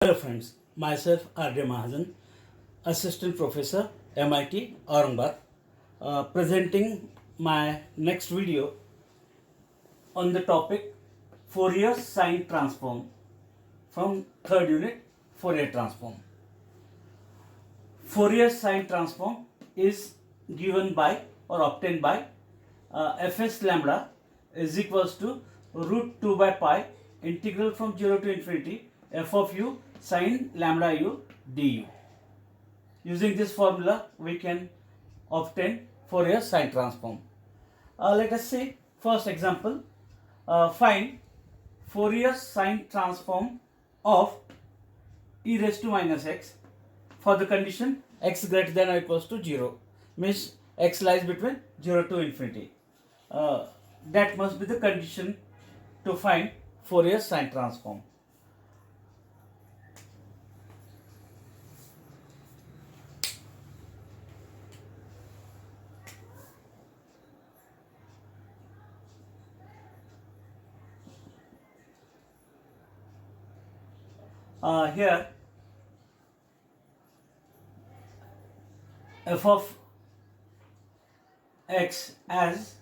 Hello friends, myself R.D. Mahajan, Assistant Professor, MIT Aurangabad, presenting my next video on the topic Fourier sine transform from third unit Fourier transform. Fourier sine transform is given by or obtained by fs lambda is equals to root 2 by pi integral from 0 to infinity f of u sine lambda u du. Using this formula we can obtain Fourier sine transform. Let us see first example. Find Fourier sine transform of e raised to minus x for the condition x greater than or equals to 0, means x lies between 0 to infinity. That must be the condition to find Fourier sine transform. Here f of x as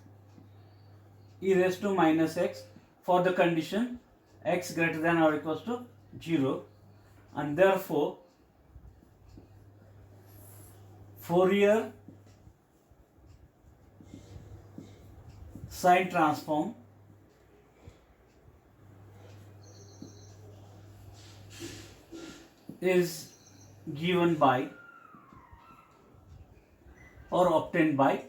e raised to minus x for the condition x greater than or equals to 0, and therefore Fourier sine transform is given by or obtained by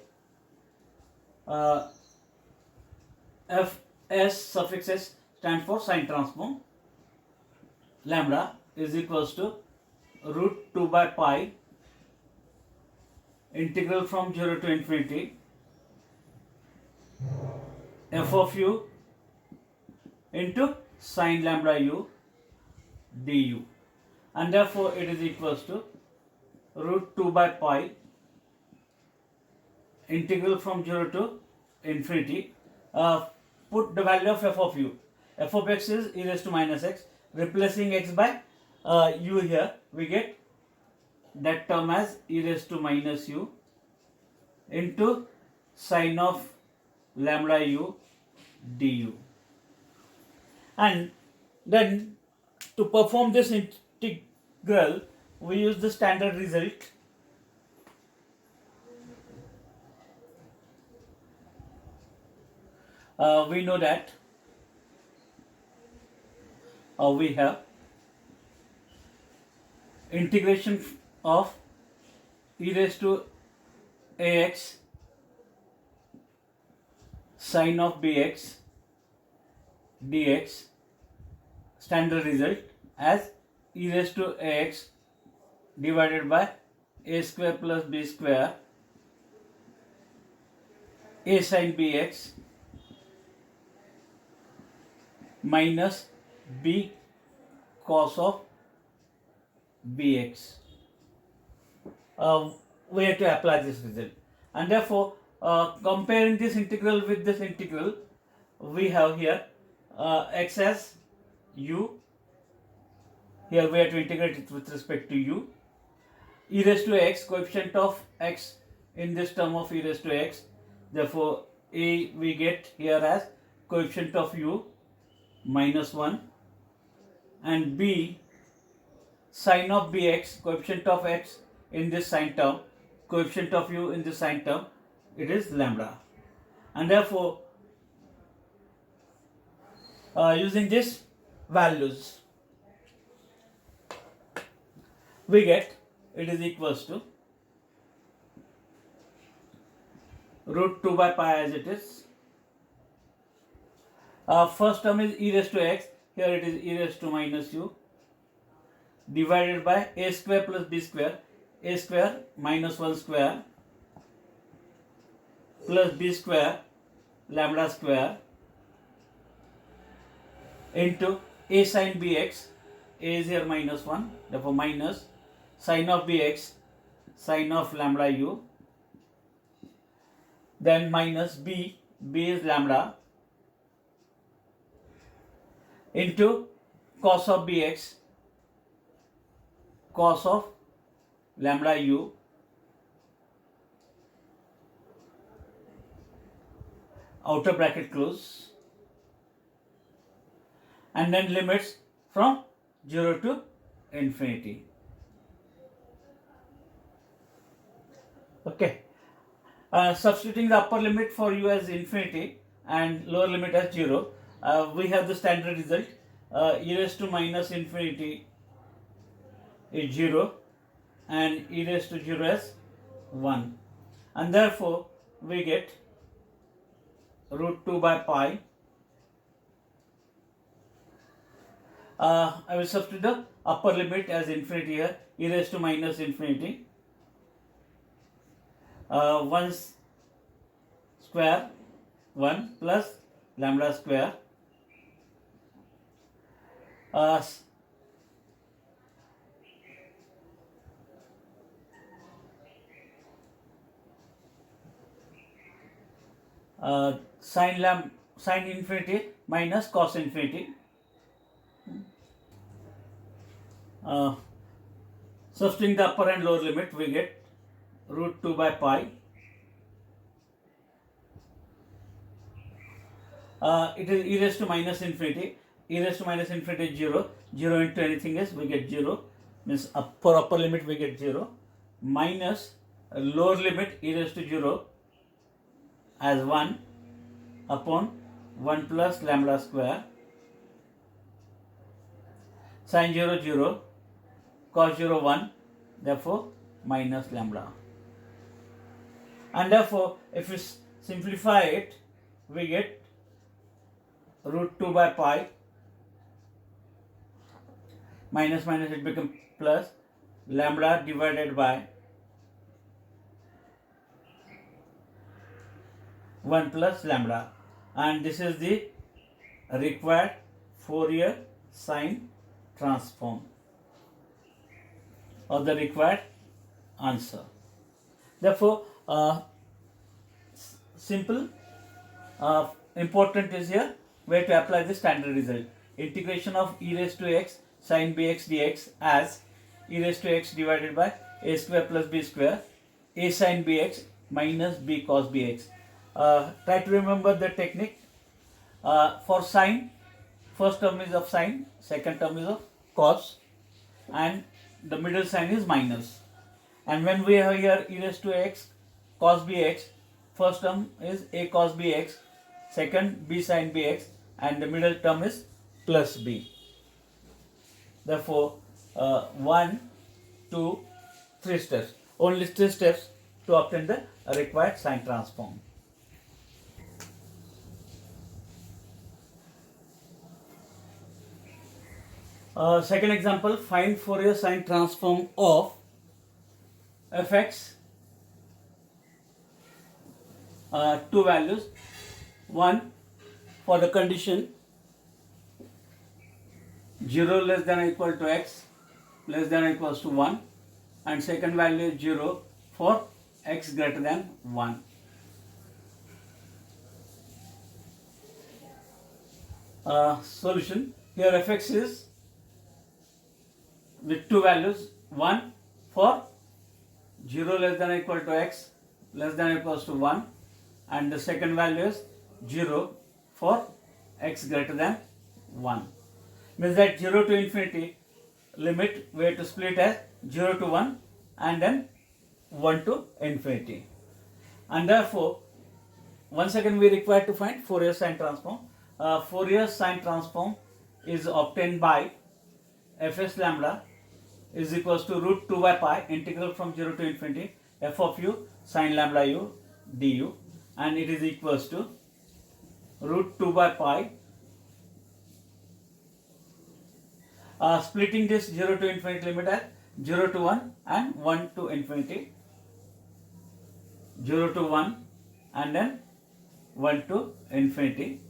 f s suffix s stands for sine transform. Lambda is equals to root 2 by pi integral from 0 to infinity f of u into sine lambda u du, and therefore it is equals to root 2 by pi integral from 0 to infinity. Put the value of f of u. F of x is e raised to minus x. Replacing x by u here, we get that term as e raised to minus u into sine of lambda u du. And then to perform this integral, we use the standard result. We know that we have integration of e raised to ax sine of bx dx, standard result as e raised to ax divided by a square plus b square a sine bx minus b cos of bx. We have to apply this result, and therefore comparing this integral with this integral, we have here x as u. Here we have to integrate it with respect to u. E raised to x, coefficient of x in this term of e raised to x, therefore a we get here as coefficient of u minus 1, and b sine of bx, coefficient of x in this sine term, coefficient of u in this sine term, it is lambda, and therefore using these values we get it is equals to root 2 by pi as it is. First term is e raised to x, here it is e raised to minus u divided by a square plus b square, a square minus 1 square plus b square lambda square into a sine bx, a is here minus 1, therefore minus sine of bx sine of lambda u, then minus b is lambda into cos of bx cos of lambda u outer bracket close, and then limits from 0 to infinity. Okay. Substituting the upper limit for u as infinity and lower limit as 0, we have the standard result. E raised to minus infinity is 0 and e raised to 0 as 1, and therefore we get root 2 by pi. I will substitute the upper limit as infinity here, e raised to minus infinity 1 square 1 plus lambda square sin infinity minus cos infinity. Substituting the upper and lower limit, we get root 2 by pi. It is e raised to minus infinity. E raised to minus infinity is 0. 0 into anything else, we get 0. Means for upper limit we get 0. Minus lower limit e raised to 0 as 1 upon 1 plus lambda square. Sin 0 0, cos 0 1, therefore minus lambda. And therefore, if we simplify it, we get root 2 by pi, minus minus it becomes plus, lambda divided by 1 plus lambda, and this is the required Fourier sine transform, or the required answer. Therefore, simple, important is here where to apply the standard result. Integration of e raised to x sin bx dx as e raised to x divided by a square plus b square, a sin bx minus b cos bx. Try to remember the technique. For sine, first term is of sine, second term is of cos, and the middle sign is minus. And when we have here e raised to x cos bx, first term is a cos bx, second b sin bx, and the middle term is plus b. Therefore, 1, 2, 3 steps. Only 3 steps to obtain the required sine transform. Second example, find Fourier sine transform of fx, two values. One for the condition 0 less than or equal to x less than or equals to 1, and second value is 0 for x greater than 1. Solution, here fx is with two values, one for 0 less than or equal to x less than or equals to 1, and the second value is 0 for x greater than 1. Means that 0 to infinity limit we have to split as 0 to 1 and then 1 to infinity. And therefore, once again we require to find Fourier sine transform. Fourier sine transform is obtained by fs lambda is equals to root 2 by pi integral from 0 to infinity f of u sin lambda u du, and it is equals to root 2 by pi, splitting this 0 to infinity limit as 0 to 1 and 1 to infinity, 0 to 1 and then 1 to infinity.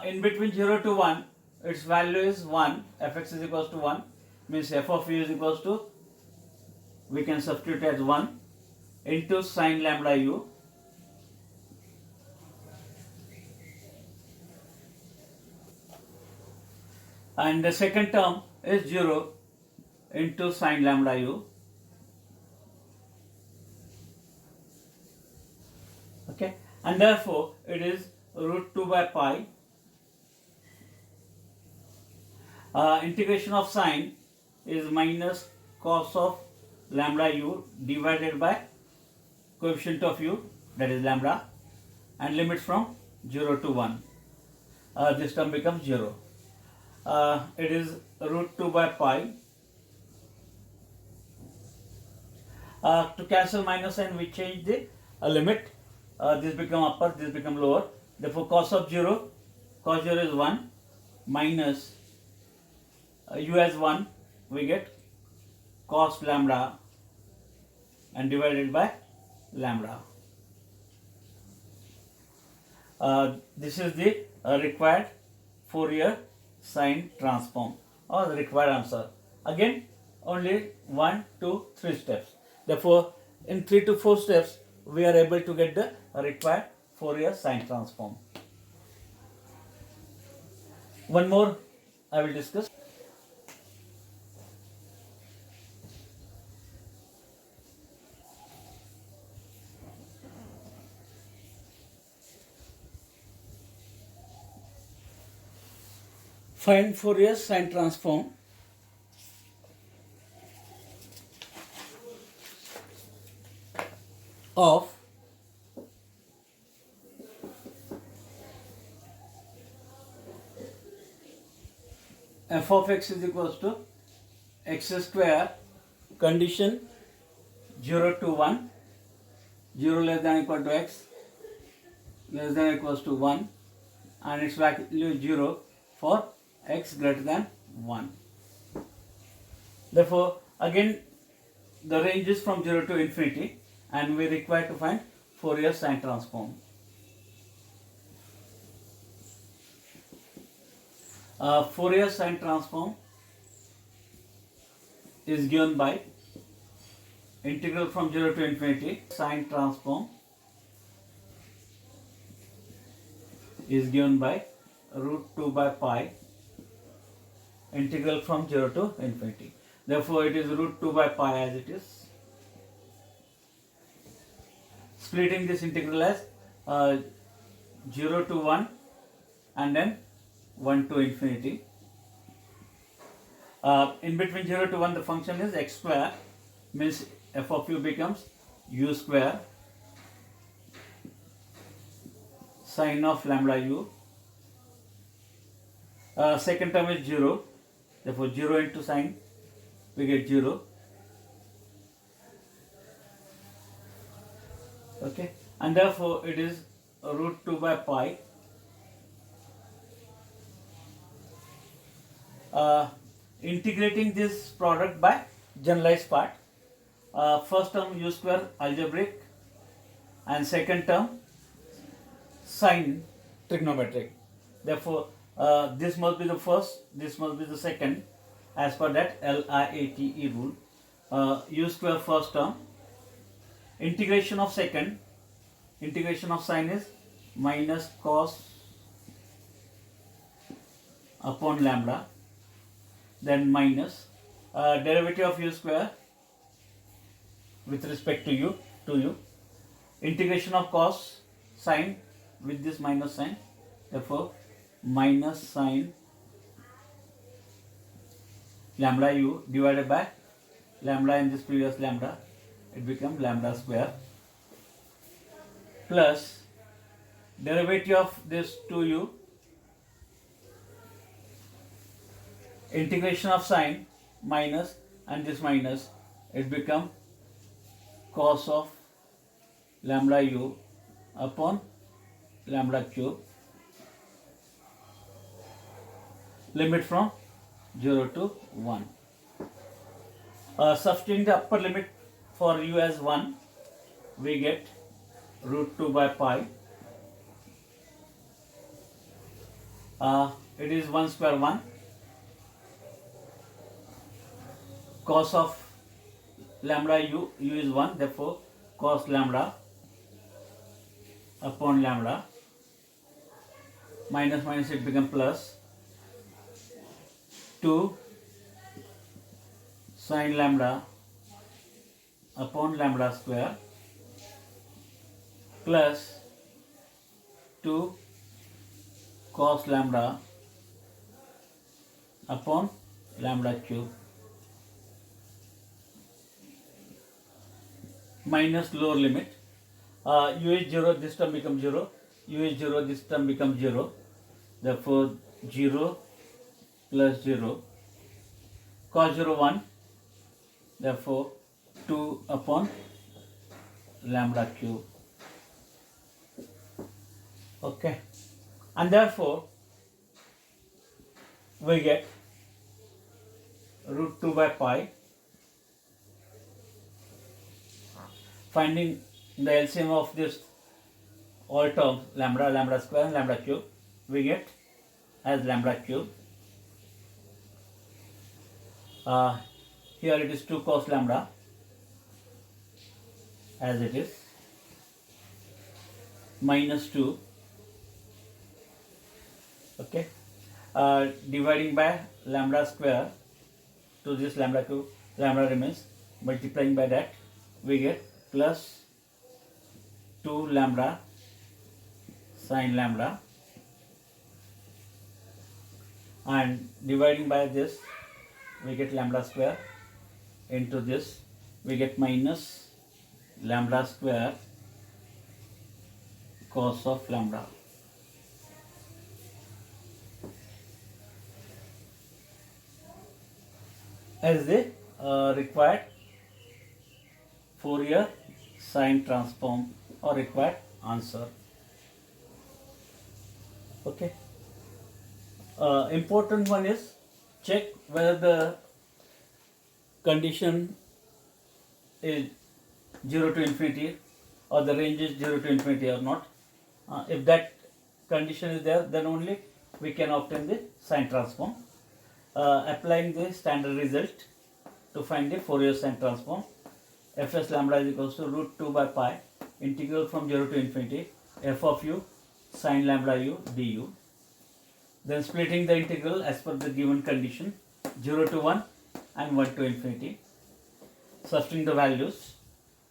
In between 0 to 1, its value is 1, fx is equals to 1, means f of u is equals to, we can substitute as 1 into sin lambda u and the second term is 0, into sine lambda u. Okay, and therefore it is root 2 by pi. Integration of sine is minus cos of lambda u divided by coefficient of u, that is lambda, and limits from 0 to 1. This term becomes 0. It is root 2 by pi. To cancel minus sign, we change the limit. This become upper, this become lower. Therefore, cos 0 is 1 minus u as 1, we get cos lambda and divided by lambda. This is the required Fourier sine transform, or the required answer. Again, only 1, 2, 3 steps. Therefore, in 3 to 4 steps, we are able to get the required Fourier sine transform. One more I will discuss. Find Fourier sine transform of f of x is equals to x square, condition 0 to 1, 0 less than or equal to x, less than or equals to 1, and its value 0 for x greater than 1. Therefore, again the range is from 0 to infinity, and we require to find Fourier sine transform. Fourier sine transform is given by integral from 0 to infinity. Sine transform is given by root 2 by pi, integral from 0 to infinity. Therefore, it is root 2 by pi as it is. Splitting this integral as 0 to 1 and then 1 to infinity. In between 0 to 1, the function is x square, means f of u becomes u square sine of lambda u. Second term is 0, therefore 0 into sine, we get 0. Okay, and therefore it is root 2 by pi. Integrating this product by generalized part. First term u square algebraic, and second term sine trigonometric. Therefore, this must be the first, this must be the second, as per that LIATE rule. U square first term, integration of second, integration of sine is minus cos upon lambda, then minus derivative of u square with respect to u, integration of cos sine with this minus sign, therefore minus sine lambda u divided by lambda in this previous lambda, it becomes lambda square, plus derivative of this 2u, integration of sine minus and this minus, it becomes cos of lambda u upon lambda cube, limit from 0 to 1. Substituting the upper limit for u as 1, we get root 2 by pi. It is 1 square 1. Cos of lambda u is 1, therefore cos lambda upon lambda, minus minus it becomes plus 2 sine lambda upon lambda square plus 2 cos lambda upon lambda cube minus lower limit. U is 0, this term becomes 0. U is 0, this term becomes 0. Therefore 0 plus 0. Cos 0 1. Therefore 2 upon lambda cube. Okay. And therefore we get root 2 by pi. Finding the LCM of this all terms, lambda, lambda square and lambda cube, we get as lambda cube. Here it is 2 cos lambda as it is, minus 2, okay, dividing by lambda square to this lambda cube, lambda remains, multiplying by that we get plus 2 lambda sine lambda, and dividing by this we get lambda square into this, we get minus lambda square cos of lambda. As the required Fourier sine transform or required answer. Okay. Important one is check whether the condition is 0 to infinity or the range is 0 to infinity or not. If that condition is there, then only we can obtain the sine transform. Applying the standard result to find the Fourier sine transform. Fs lambda is equals to root 2 by pi integral from 0 to infinity f of u sine lambda u du. Then splitting the integral as per the given condition 0 to 1 and 1 to infinity. Substituting the values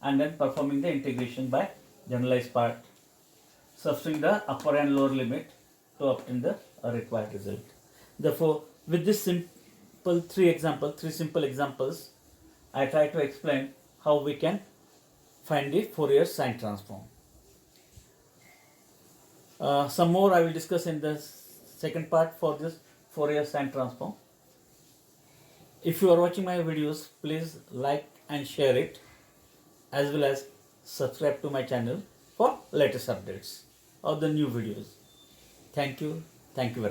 and then performing the integration by generalized part. Substituting the upper and lower limit to obtain the required result. Therefore, with this three simple examples, I try to explain how we can find the Fourier sine transform. Some more I will discuss in the second part for this Fourier sine transform. If you are watching my videos, please like and share it, as well as subscribe to my channel for latest updates of the new videos. Thank you. Thank you very much.